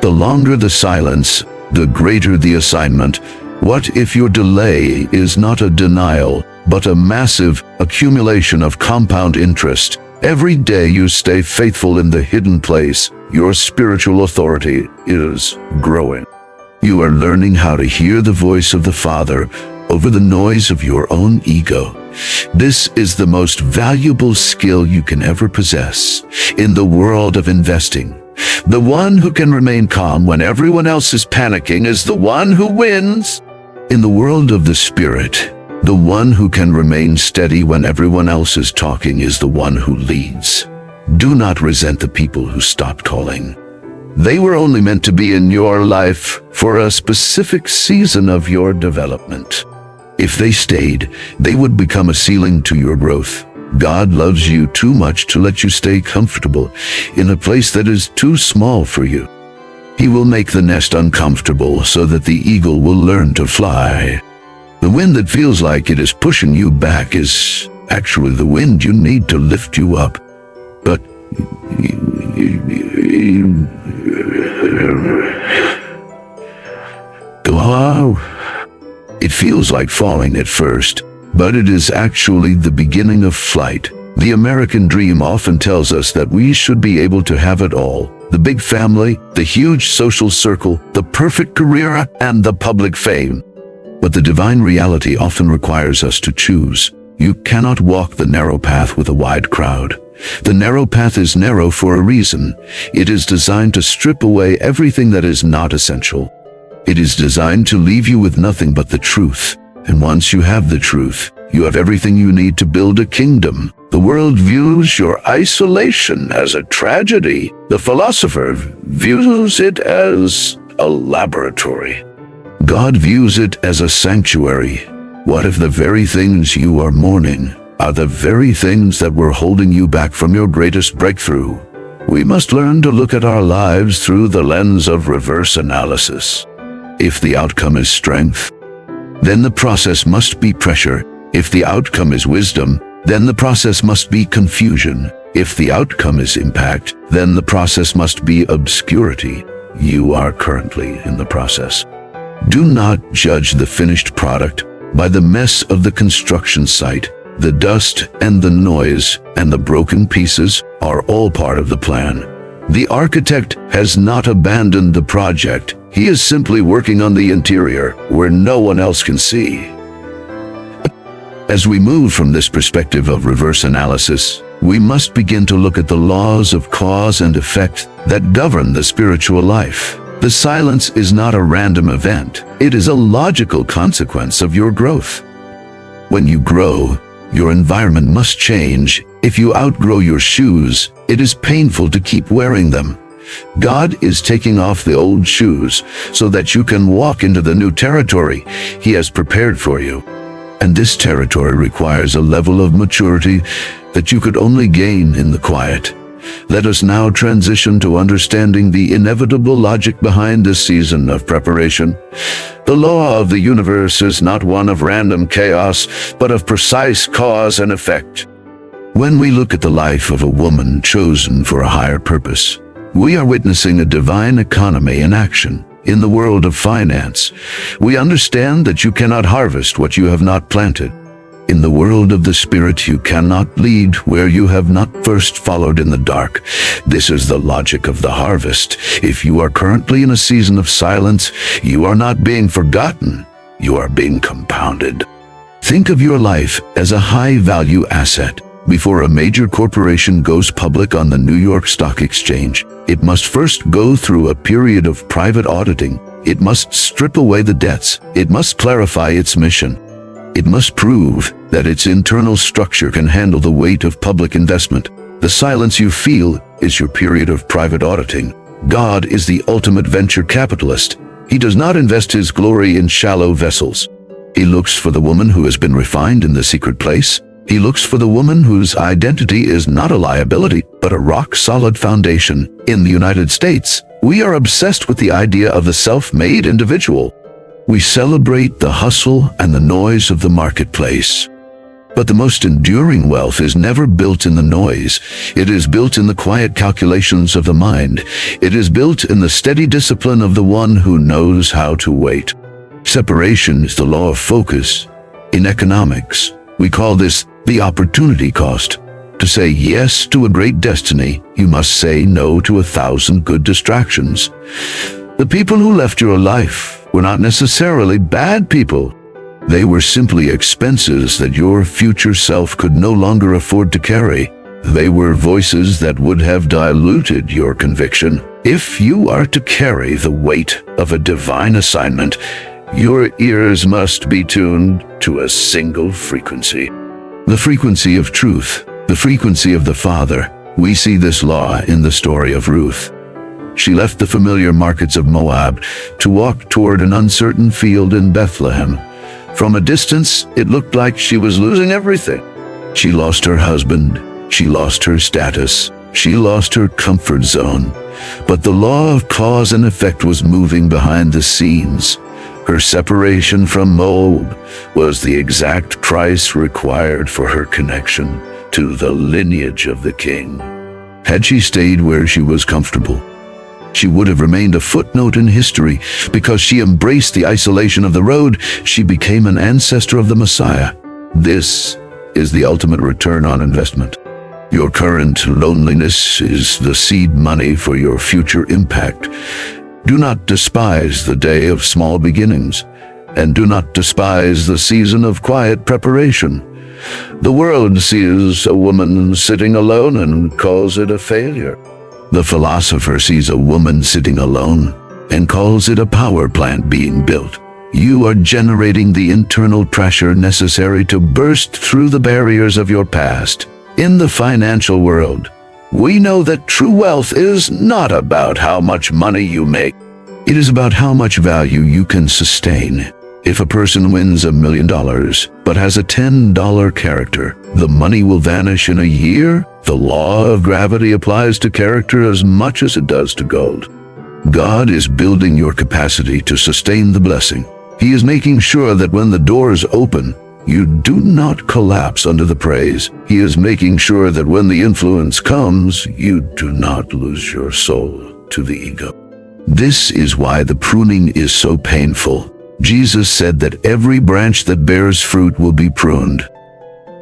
The longer the silence, the greater the assignment. What if your delay is not a denial, but a massive accumulation of compound interest? Every day you stay faithful in the hidden place, your spiritual authority is growing. You are learning how to hear the voice of the Father over the noise of your own ego. This is the most valuable skill you can ever possess in the world of investing. The one who can remain calm when everyone else is panicking is the one who wins. In the world of the Spirit, the one who can remain steady when everyone else is talking is the one who leads. Do not resent the people who stopped calling. They were only meant to be in your life for a specific season of your development. If they stayed, they would become a ceiling to your growth. God loves you too much to let you stay comfortable in a place that is too small for you. He will make the nest uncomfortable so that the eagle will learn to fly. The wind that feels like it is pushing you back is actually the wind you need to lift you up. But it feels like falling at first, but it is actually the beginning of flight. The American dream often tells us that we should be able to have it all. The big family, the huge social circle, the perfect career, and the public fame. But the divine reality often requires us to choose. You cannot walk the narrow path with a wide crowd. The narrow path is narrow for a reason. It is designed to strip away everything that is not essential. It is designed to leave you with nothing but the truth. And once you have the truth, you have everything you need to build a kingdom. The world views your isolation as a tragedy. The philosopher views it as a laboratory. God views it as a sanctuary. What if the very things you are mourning are the very things that were holding you back from your greatest breakthrough? We must learn to look at our lives through the lens of reverse analysis. If the outcome is strength, then the process must be pressure. If the outcome is wisdom, then the process must be confusion. If the outcome is impact, then the process must be obscurity. You are currently in the process. Do not judge the finished product by the mess of the construction site. The dust and the noise and the broken pieces are all part of the plan. The architect has not abandoned the project. He is simply working on the interior where no one else can see. As we move from this perspective of reverse analysis, we must begin to look at the laws of cause and effect that govern the spiritual life. The silence is not a random event. It is a logical consequence of your growth. When you grow, your environment must change. If you outgrow your shoes, it is painful to keep wearing them. God is taking off the old shoes so that you can walk into the new territory He has prepared for you. And this territory requires a level of maturity that you could only gain in the quiet. Let us now transition to understanding the inevitable logic behind this season of preparation. The law of the universe is not one of random chaos, but of precise cause and effect. When we look at the life of a woman chosen for a higher purpose, we are witnessing a divine economy in action. In the world of finance, we understand that you cannot harvest what you have not planted. In the world of the Spirit, you cannot lead where you have not first followed in the dark. This is the logic of the harvest. If you are currently in a season of silence, you are not being forgotten. You are being compounded. Think of your life as a high-value asset. Before a major corporation goes public on the New York Stock Exchange, it must first go through a period of private auditing. It must strip away the debts. It must clarify its mission. It must prove that its internal structure can handle the weight of public investment. The silence you feel is your period of private auditing. God is the ultimate venture capitalist. He does not invest his glory in shallow vessels. He looks for the woman who has been refined in the secret place. He looks for the woman whose identity is not a liability, but a rock-solid foundation. In the United States, we are obsessed with the idea of the self-made individual. We celebrate the hustle and the noise of the marketplace. But the most enduring wealth is never built in the noise. It is built in the quiet calculations of the mind. It is built in the steady discipline of the one who knows how to wait. Separation is the law of focus. In economics, we call this the opportunity cost. To say yes to a great destiny, you must say no to 1,000 good distractions. The people who left your life were not necessarily bad people. They were simply expenses that your future self could no longer afford to carry. They were voices that would have diluted your conviction. If you are to carry the weight of a divine assignment, your ears must be tuned to a single frequency. The frequency of truth, the frequency of the Father. We see this law in the story of Ruth. She left the familiar markets of Moab to walk toward an uncertain field in Bethlehem. From a distance, it looked like she was losing everything. She lost her husband. She lost her status. She lost her comfort zone. But the law of cause and effect was moving behind the scenes. Her separation from Moab was the exact price required for her connection to the lineage of the king. Had she stayed where she was comfortable, she would have remained a footnote in history. Because she embraced the isolation of the road, she became an ancestor of the Messiah. This is the ultimate return on investment. Your current loneliness is the seed money for your future impact. Do not despise the day of small beginnings, and do not despise the season of quiet preparation. The world sees a woman sitting alone and calls it a failure. The philosopher sees a woman sitting alone and calls it a power plant being built. You are generating the internal pressure necessary to burst through the barriers of your past. In the financial world, we know that true wealth is not about how much money you make. It is about how much value you can sustain. If a person wins $1 million but has a $10 character, the money will vanish in a year. The law of gravity applies to character as much as it does to gold. God is building your capacity to sustain the blessing. He is making sure that when the doors open, you do not collapse under the praise. He is making sure that when the influence comes, you do not lose your soul to the ego. This is why the pruning is so painful. Jesus said that every branch that bears fruit will be pruned.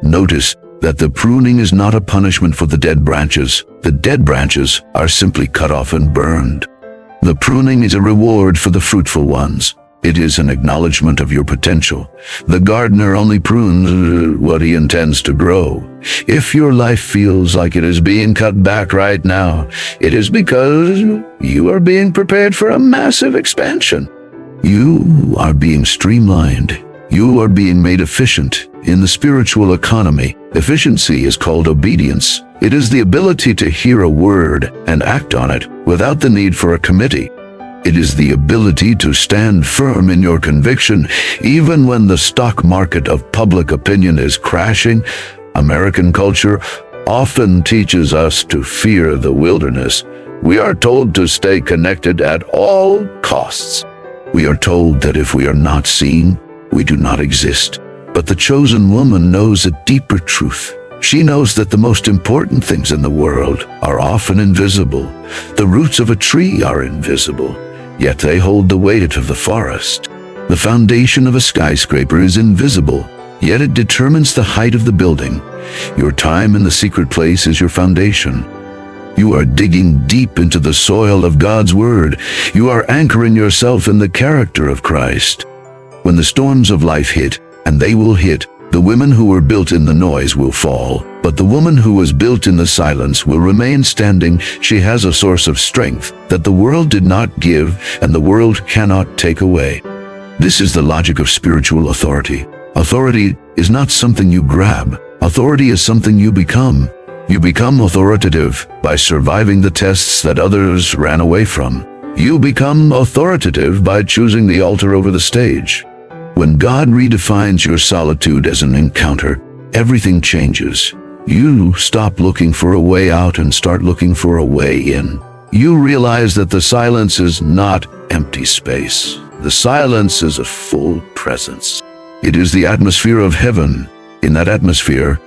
Notice that the pruning is not a punishment for the dead branches. The dead branches are simply cut off and burned. The pruning is a reward for the fruitful ones. It is an acknowledgement of your potential. The gardener only prunes what he intends to grow. If your life feels like it is being cut back right now, it is because you are being prepared for a massive expansion. You are being streamlined. You are being made efficient. In the spiritual economy, efficiency is called obedience. It is the ability to hear a word and act on it without the need for a committee. It is the ability to stand firm in your conviction even when the stock market of public opinion is crashing. American culture often teaches us to fear the wilderness. We are told to stay connected at all costs. We are told that if we are not seen, we do not exist. But the chosen woman knows a deeper truth. She knows that the most important things in the world are often invisible. The roots of a tree are invisible, yet they hold the weight of the forest. The foundation of a skyscraper is invisible, yet it determines the height of the building. Your time in the secret place is your foundation. You are digging deep into the soil of God's Word. You are anchoring yourself in the character of Christ. When the storms of life hit, and they will hit, the women who were built in the noise will fall, but the woman who was built in the silence will remain standing. She has a source of strength that the world did not give and the world cannot take away. This is the logic of spiritual authority. Authority is not something you grab. Authority is something you become. You become authoritative by surviving the tests that others ran away from. You become authoritative by choosing the altar over the stage. When God redefines your solitude as an encounter, everything changes. You stop looking for a way out and start looking for a way in. You realize that the silence is not empty space. The silence is a full presence. It is the atmosphere of heaven. In that atmosphere,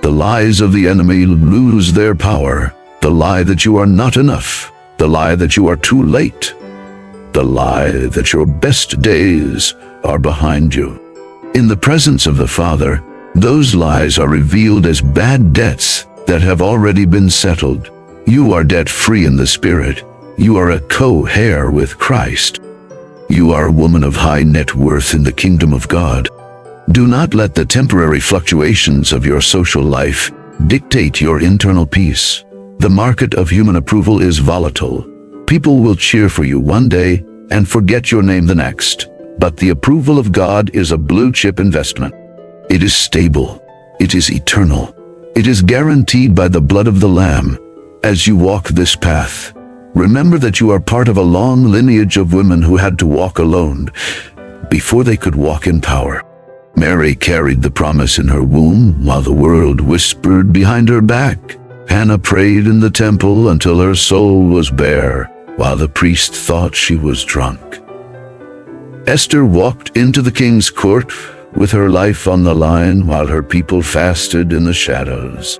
the lies of the enemy lose their power. The lie that you are not enough. The lie that you are too late. The lie that your best days are behind you. In the presence of the Father, those lies are revealed as bad debts that have already been settled. You are debt-free in the Spirit. You are a co-heir with Christ. You are a woman of high net worth in the kingdom of God. Do not let the temporary fluctuations of your social life dictate your internal peace. The market of human approval is volatile. People will cheer for you one day and forget your name the next. But the approval of God is a blue-chip investment. It is stable. It is eternal. It is guaranteed by the blood of the Lamb. As you walk this path, remember that you are part of a long lineage of women who had to walk alone before they could walk in power. Mary carried the promise in her womb while the world whispered behind her back. Hannah prayed in the temple until her soul was bare, while the priest thought she was drunk. Esther walked into the king's court with her life on the line while her people fasted in the shadows.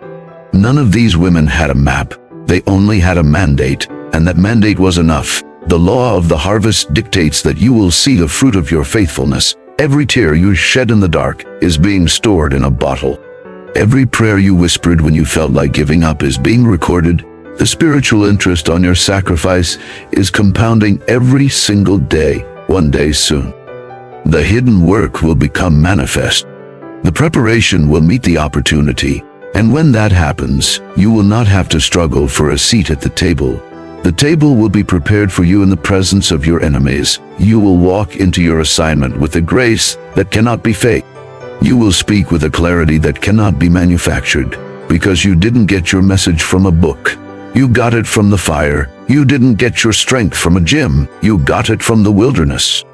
None of these women had a map. They only had a mandate, and that mandate was enough. The law of the harvest dictates that you will see the fruit of your faithfulness. Every tear you shed in the dark is being stored in a bottle. Every prayer you whispered when you felt like giving up is being recorded. The spiritual interest on your sacrifice is compounding every single day, one day soon. The hidden work will become manifest. The preparation will meet the opportunity, and when that happens, you will not have to struggle for a seat at the table. The table will be prepared for you in the presence of your enemies. You will walk into your assignment with a grace that cannot be faked. You will speak with a clarity that cannot be manufactured, because you didn't get your message from a book. You got it from the fire. You didn't get your strength from a gym. You got it from the wilderness.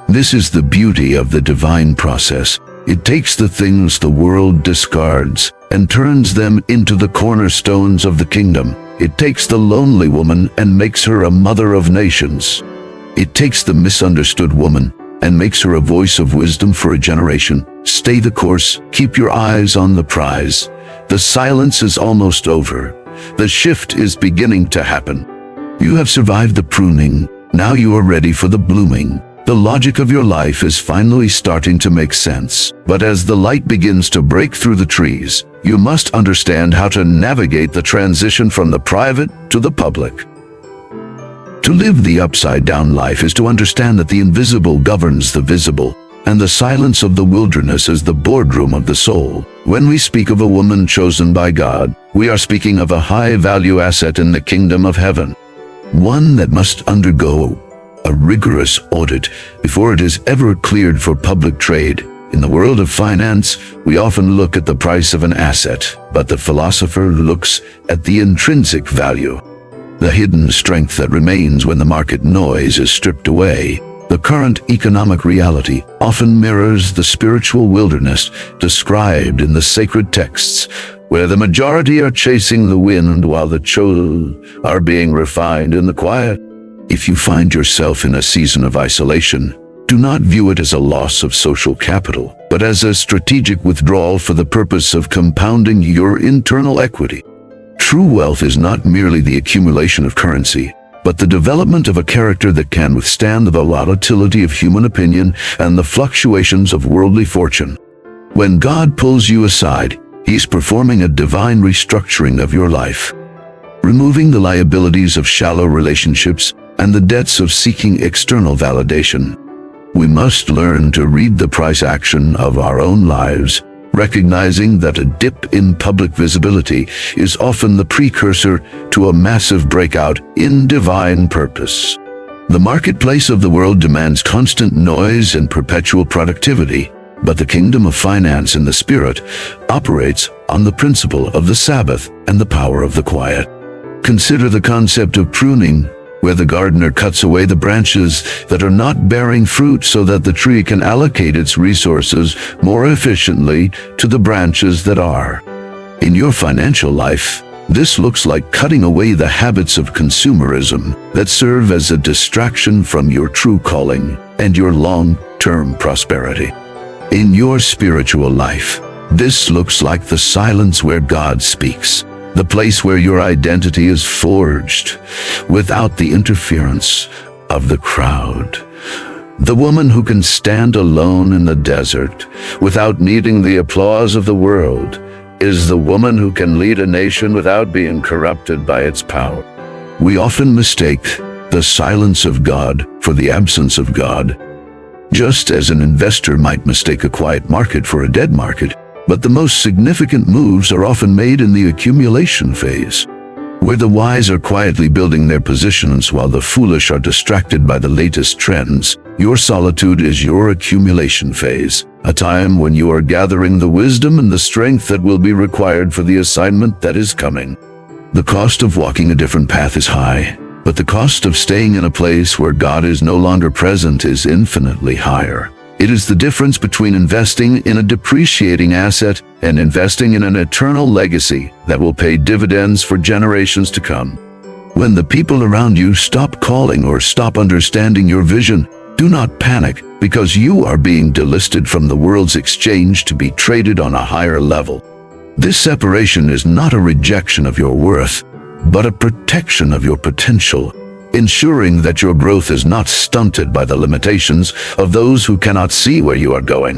This is the beauty of the divine process. It takes the things the world discards and turns them into the cornerstones of the kingdom. It takes the lonely woman and makes her a mother of nations. It takes the misunderstood woman and makes her a voice of wisdom for a generation. Stay the course. Keep your eyes on the prize. The silence is almost over. The shift is beginning to happen. You have survived the pruning. Now you are ready for the blooming. The logic of your life is finally starting to make sense. But as the light begins to break through the trees, you must understand how to navigate the transition from the private to the public. To live the upside-down life is to understand that the invisible governs the visible, and the silence of the wilderness is the boardroom of the soul. When we speak of a woman chosen by God, we are speaking of a high-value asset in the kingdom of heaven, one that must undergo a rigorous audit before it is ever cleared for public trade. In the world of finance, we often look at the price of an asset, but the philosopher looks at the intrinsic value, the hidden strength that remains when the market noise is stripped away. The current economic reality often mirrors the spiritual wilderness described in the sacred texts, where the majority are chasing the wind while the chosen are being refined in the quiet. If you find yourself in a season of isolation, do not view it as a loss of social capital, but as a strategic withdrawal for the purpose of compounding your internal equity. True wealth is not merely the accumulation of currency, but the development of a character that can withstand the volatility of human opinion and the fluctuations of worldly fortune. When God pulls you aside, He's performing a divine restructuring of your life, removing the liabilities of shallow relationships and the debts of seeking external validation. We must learn to read the price action of our own lives, recognizing that a dip in public visibility is often the precursor to a massive breakout in divine purpose. The marketplace of the world demands constant noise and perpetual productivity, but the kingdom of finance in the spirit operates on the principle of the Sabbath and the power of the quiet. Consider the concept of pruning, where the gardener cuts away the branches that are not bearing fruit so that the tree can allocate its resources more efficiently to the branches that are. In your financial life, this looks like cutting away the habits of consumerism that serve as a distraction from your true calling and your long-term prosperity. In your spiritual life, this looks like the silence where God speaks, the place where your identity is forged without the interference of the crowd. The woman who can stand alone in the desert without needing the applause of the world is the woman who can lead a nation without being corrupted by its power. We often mistake the silence of God for the absence of God, just as an investor might mistake a quiet market for a dead market. But the most significant moves are often made in the accumulation phase, where the wise are quietly building their positions while the foolish are distracted by the latest trends. Your solitude is your accumulation phase, a time when you are gathering the wisdom and the strength that will be required for the assignment that is coming. The cost of walking a different path is high, but the cost of staying in a place where God is no longer present is infinitely higher. It is the difference between investing in a depreciating asset and investing in an eternal legacy that will pay dividends for generations to come. When the people around you stop calling or stop understanding your vision, do not panic, because you are being delisted from the world's exchange to be traded on a higher level. This separation is not a rejection of your worth, but a protection of your potential, ensuring that your growth is not stunted by the limitations of those who cannot see where you are going.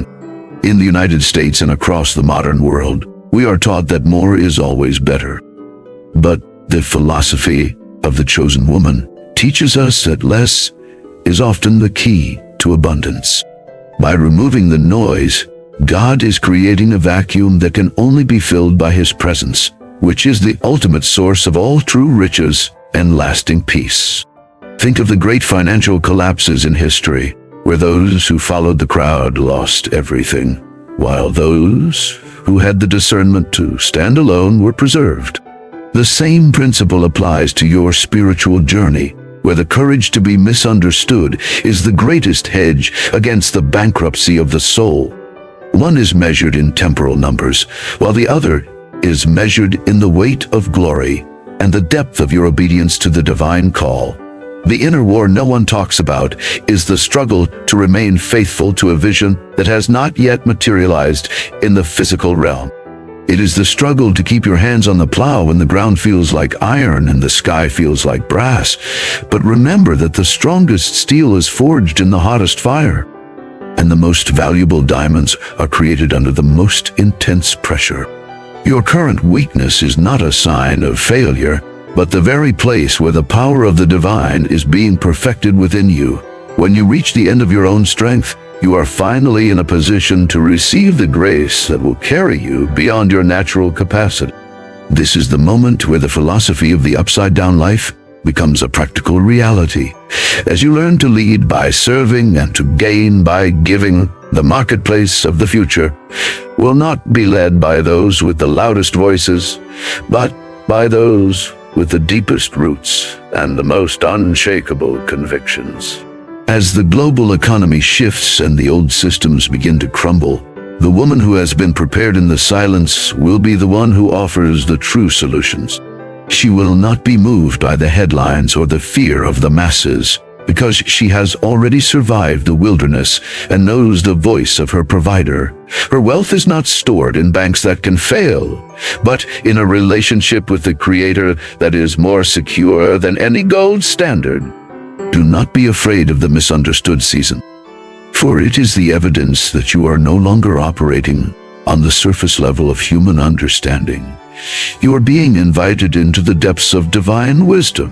In the United States and across the modern world, we are taught that more is always better. But the philosophy of the chosen woman teaches us that less is often the key to abundance. By removing the noise, God is creating a vacuum that can only be filled by His presence, which is the ultimate source of all true riches and lasting peace. Think of the great financial collapses in history, where those who followed the crowd lost everything, while those who had the discernment to stand alone were preserved. The same principle applies to your spiritual journey, where the courage to be misunderstood is the greatest hedge against the bankruptcy of the soul. One is measured in temporal numbers, while the other is measured in the weight of glory and the depth of your obedience to the divine call. The inner war no one talks about is the struggle to remain faithful to a vision that has not yet materialized in the physical realm. It is the struggle to keep your hands on the plow when the ground feels like iron and the sky feels like brass. But remember that the strongest steel is forged in the hottest fire, and the most valuable diamonds are created under the most intense pressure. Your current weakness is not a sign of failure, but the very place where the power of the divine is being perfected within you. When you reach the end of your own strength, you are finally in a position to receive the grace that will carry you beyond your natural capacity. This is the moment where the philosophy of the upside-down life becomes a practical reality. As you learn to lead by serving and to gain by giving, the marketplace of the future will not be led by those with the loudest voices, but by those with the deepest roots and the most unshakable convictions. As the global economy shifts and the old systems begin to crumble, the woman who has been prepared in the silence will be the one who offers the true solutions. She will not be moved by the headlines or the fear of the masses, because she has already survived the wilderness and knows the voice of her provider. Her wealth is not stored in banks that can fail, but in a relationship with the Creator that is more secure than any gold standard. Do not be afraid of the misunderstood season, for it is the evidence that you are no longer operating on the surface level of human understanding. You are being invited into the depths of divine wisdom,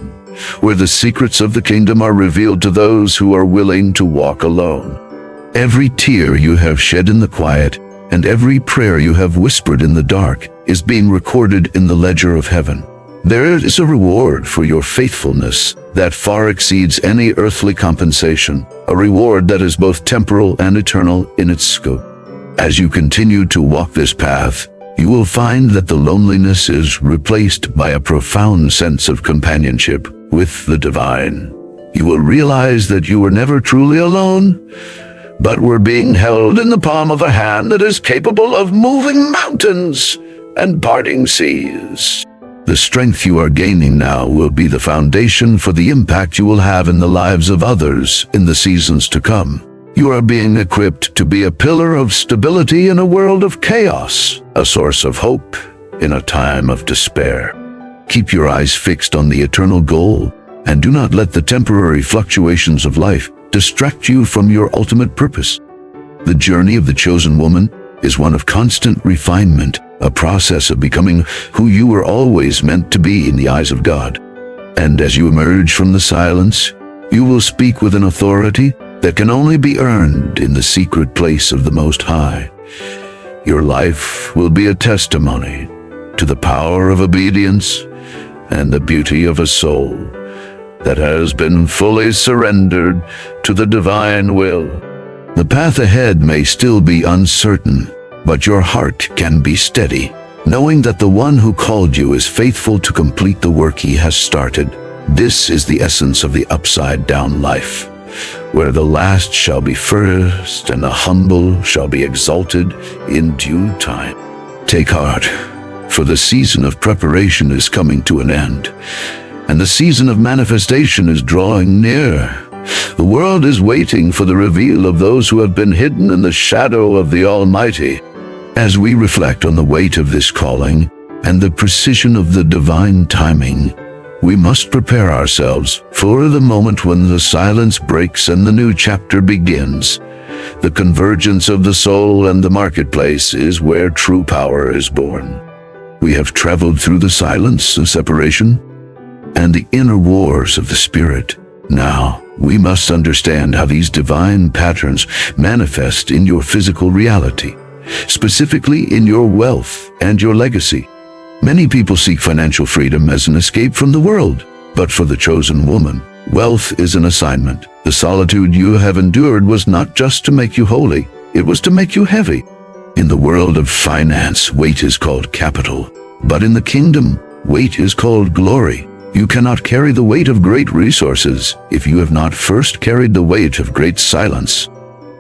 where the secrets of the kingdom are revealed to those who are willing to walk alone. Every tear you have shed in the quiet, and every prayer you have whispered in the dark, is being recorded in the ledger of heaven. There is a reward for your faithfulness that far exceeds any earthly compensation, a reward that is both temporal and eternal in its scope. As you continue to walk this path, you will find that the loneliness is replaced by a profound sense of companionship with the divine. You will realize that you were never truly alone, but were being held in the palm of a hand that is capable of moving mountains and parting seas. The strength you are gaining now will be the foundation for the impact you will have in the lives of others in the seasons to come. You are being equipped to be a pillar of stability in a world of chaos, a source of hope in a time of despair. Keep your eyes fixed on the eternal goal, and do not let the temporary fluctuations of life distract you from your ultimate purpose. The journey of the chosen woman is one of constant refinement, a process of becoming who you were always meant to be in the eyes of God. And as you emerge from the silence, you will speak with an authority that can only be earned in the secret place of the Most High. Your life will be a testimony to the power of obedience and the beauty of a soul that has been fully surrendered to the divine will. The path ahead may still be uncertain, but your heart can be steady, knowing that the one who called you is faithful to complete the work he has started. This is the essence of the upside-down life, where the last shall be first and the humble shall be exalted in due time. Take heart, for the season of preparation is coming to an end, and the season of manifestation is drawing near. The world is waiting for the reveal of those who have been hidden in the shadow of the Almighty. As we reflect on the weight of this calling and the precision of the divine timing, we must prepare ourselves for the moment when the silence breaks and the new chapter begins. The convergence of the soul and the marketplace is where true power is born. We have traveled through the silence of separation and the inner wars of the spirit. Now, we must understand how these divine patterns manifest in your physical reality, specifically in your wealth and your legacy. Many people seek financial freedom as an escape from the world, but for the chosen woman, wealth is an assignment. The solitude you have endured was not just to make you holy, it was to make you heavy. In the world of finance, weight is called capital, but in the kingdom, weight is called glory. You cannot carry the weight of great resources if you have not first carried the weight of great silence.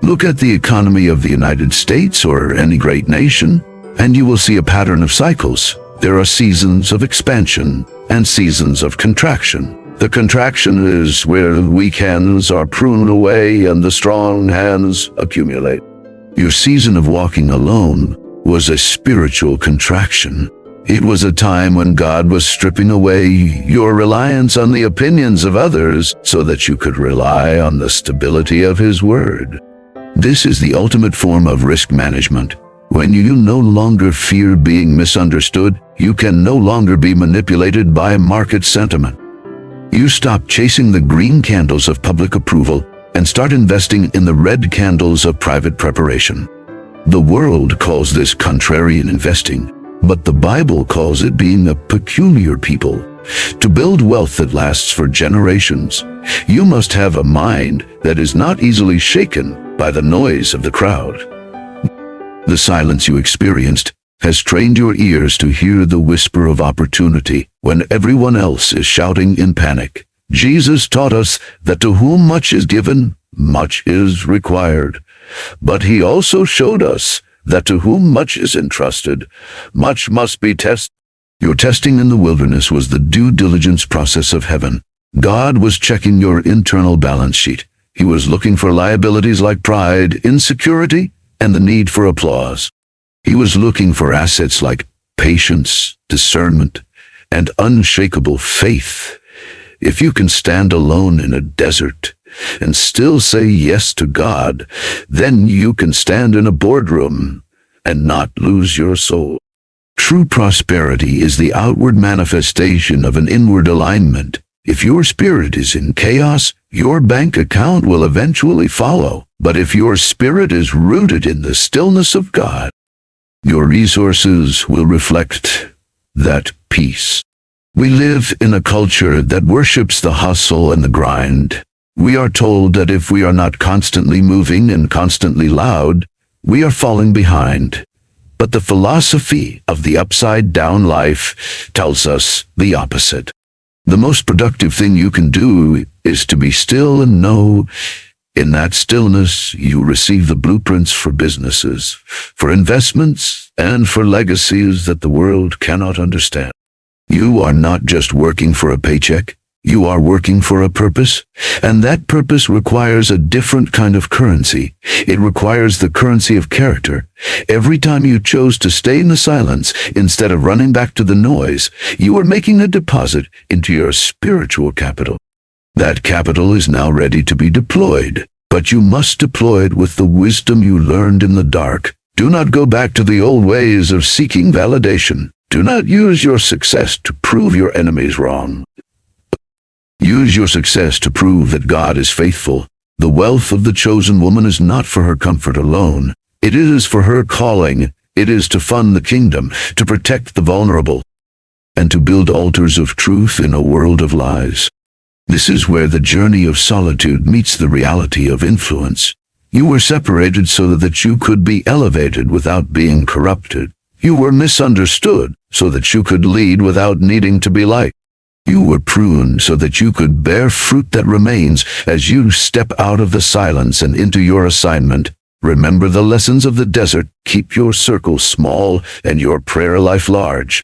Look at the economy of the United States or any great nation, and you will see a pattern of cycles. There are seasons of expansion and seasons of contraction. The contraction is where the weak hands are pruned away and the strong hands accumulate. Your season of walking alone was a spiritual contraction. It was a time when God was stripping away your reliance on the opinions of others so that you could rely on the stability of His Word. This is the ultimate form of risk management. When you no longer fear being misunderstood, you can no longer be manipulated by market sentiment. You stop chasing the green candles of public approval and start investing in the red candles of private preparation. The world calls this contrarian investing, but the Bible calls it being a peculiar people. To build wealth that lasts for generations, you must have a mind that is not easily shaken by the noise of the crowd. The silence you experienced has trained your ears to hear the whisper of opportunity when everyone else is shouting in panic. Jesus taught us that to whom much is given, much is required. But He also showed us that to whom much is entrusted, much must be tested. Your testing in the wilderness was the due diligence process of heaven. God was checking your internal balance sheet. He was looking for liabilities like pride, insecurity, and the need for applause. He was looking for assets like patience, discernment, and unshakable faith. If you can stand alone in a desert and still say yes to God, then you can stand in a boardroom and not lose your soul. True prosperity is the outward manifestation of an inward alignment. If your spirit is in chaos, your bank account will eventually follow. But if your spirit is rooted in the stillness of God, your resources will reflect that peace. We live in a culture that worships the hustle and the grind. We are told that if we are not constantly moving and constantly loud, we are falling behind. But the philosophy of the upside-down life tells us the opposite. The most productive thing you can do is to be still and know in that stillness you receive the blueprints for businesses, for investments, and for legacies that the world cannot understand. You are not just working for a paycheck. You are working for a purpose, and that purpose requires a different kind of currency. It requires the currency of character. Every time you chose to stay in the silence instead of running back to the noise, you are making a deposit into your spiritual capital. That capital is now ready to be deployed, but you must deploy it with the wisdom you learned in the dark. Do not go back to the old ways of seeking validation. Do not use your success to prove your enemies wrong. Use your success to prove that God is faithful. The wealth of the chosen woman is not for her comfort alone. It is for her calling. It is to fund the kingdom, to protect the vulnerable, and to build altars of truth in a world of lies. This is where the journey of solitude meets the reality of influence. You were separated so that you could be elevated without being corrupted. You were misunderstood so that you could lead without needing to be liked. You were pruned so that you could bear fruit that remains as you step out of the silence and into your assignment. Remember the lessons of the desert. Keep your circle small and your prayer life large.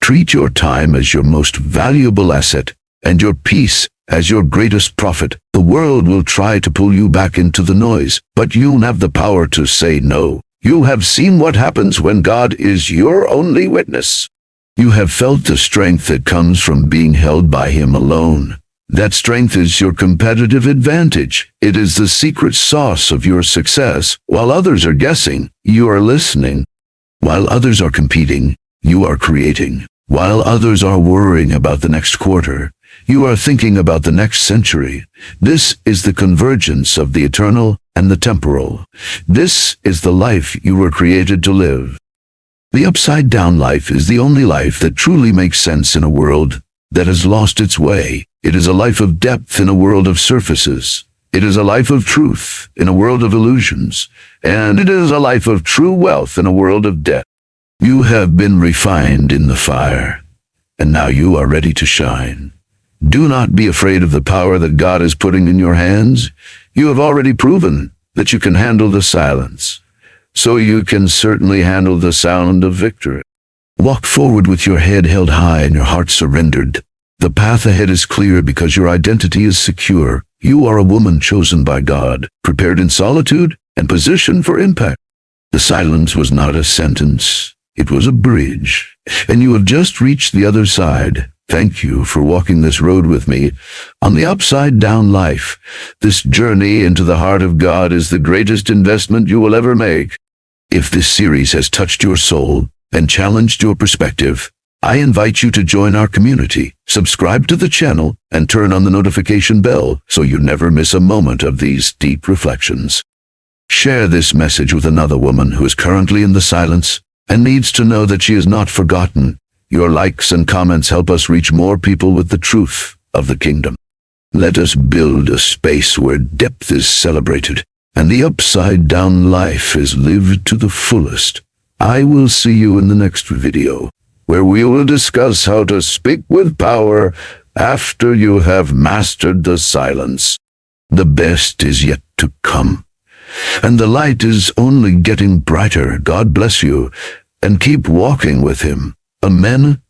Treat your time as your most valuable asset and your peace as your greatest profit. The world will try to pull you back into the noise, but you have the power to say no. You have seen what happens when God is your only witness. You have felt the strength that comes from being held by Him alone. That strength is your competitive advantage. It is the secret sauce of your success. While others are guessing, you are listening. While others are competing, you are creating. While others are worrying about the next quarter, you are thinking about the next century. This is the convergence of the eternal and the temporal. This is the life you were created to live. The upside-down life is the only life that truly makes sense in a world that has lost its way. It is a life of depth in a world of surfaces. It is a life of truth in a world of illusions. And it is a life of true wealth in a world of debt. You have been refined in the fire, and now you are ready to shine. Do not be afraid of the power that God is putting in your hands. You have already proven that you can handle the silence. So you can certainly handle the sound of victory. Walk forward with your head held high and your heart surrendered. The path ahead is clear because your identity is secure. You are a woman chosen by God, prepared in solitude and positioned for impact. The silence was not a sentence. It was a bridge. And you have just reached the other side. Thank you for walking this road with me on the upside-down life. This journey into the heart of God is the greatest investment you will ever make. If this series has touched your soul and challenged your perspective, I invite you to join our community, subscribe to the channel, and turn on the notification bell so you never miss a moment of these deep reflections. Share this message with another woman who is currently in the silence and needs to know that she is not forgotten. Your likes and comments help us reach more people with the truth of the kingdom. Let us build a space where depth is celebrated and the upside-down life is lived to the fullest. I will see you in the next video, where we will discuss how to speak with power after you have mastered the silence. The best is yet to come, and the light is only getting brighter. God bless you, and keep walking with Him. Amen.